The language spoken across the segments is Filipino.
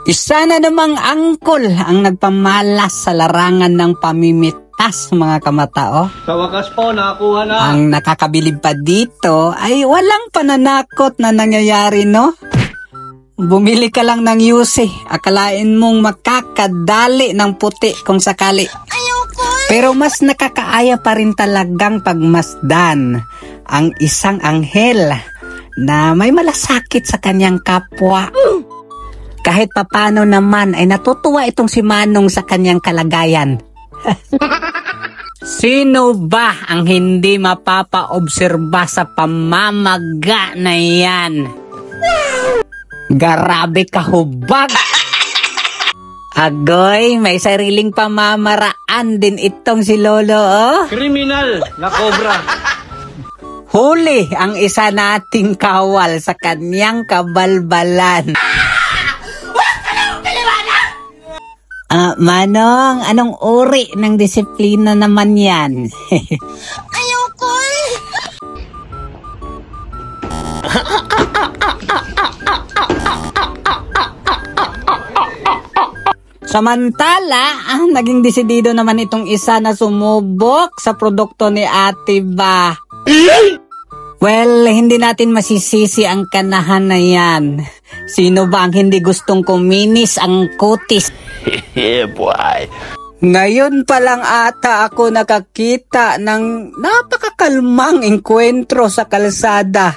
Isa na namang angkol ang nagpamalas sa larangan ng pamimitas, mga kamatao. Sa wakas po, nakakuha na. Ang nakakabilib pa dito ay walang pananakot na nangyayari, no? Bumili ka lang ng yusi, akalain mong makakadali ng puti kung sakali. Pero mas nakakaaya pa rin talagang pagmasdan ang isang anghel na may malasakit sa kanyang kapwa. Kahit papano naman ay natutuwa itong si Manong sa kanyang kalagayan. Sino ba ang hindi mapapaobserba sa pamamaga na yan? Grabe ka hubag! Agoy, may sariling pamamaraan din itong si Lolo, oh. Kriminal na cobra. Huli ang isa nating kawal sa kanyang kabalbalan. Manong, anong uri ng disiplina naman yan? Ayoko eh. Samantala, naging desidido naman itong isa na sumubok sa produkto ni Ate Ba. Well, hindi natin masisisi ang kanahan na yan. Sino ba ang hindi gustong kuminis ang kutis? Yeah, boy. Ngayon pa lang ata ako nakakita ng napakakalmang engkwentro sa kalsada.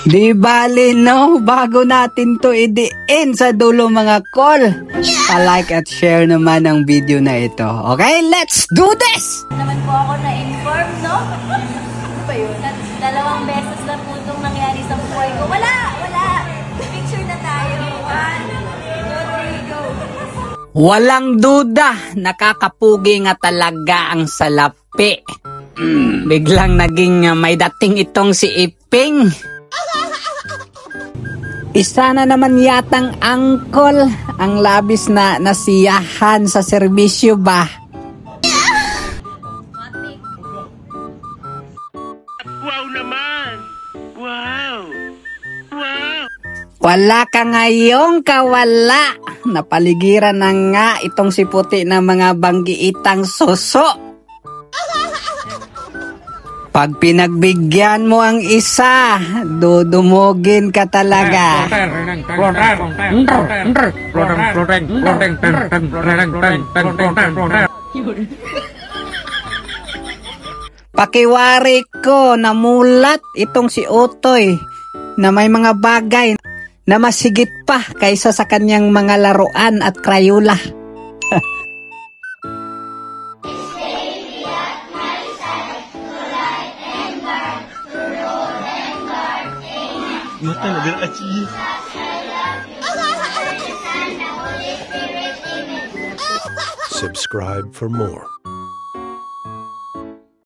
Di bali, no? Bago natin to i-end sa dulo, mga kol. Pa-like at share naman ang video na ito. Okay, let's do this! Naman po ako na-inform, no? Ano ba yun? 2 beses na po itong nangyari sa buhay ko. Wala! Picture na tayo. 1, 2, 3, go! Walang duda, nakakapugi nga talaga ang salapi. Biglang naging may dating itong si Iping. Isa na naman yatang angkol ang labis na nasiyahan sa serbisyo ba? Wow naman! Wow! Wow! Wala ka ngayong kawala. Napaligiran na nga itong si puti na mga banggiitang suso. Pag pinagbigyan mo ang isa, dudumugin ka talaga. Pakiwari ko, namulat itong si Otoy na may mga bagay na mas higit pa kaysa sa kanyang mga laruan at Crayola. Subscribe for more.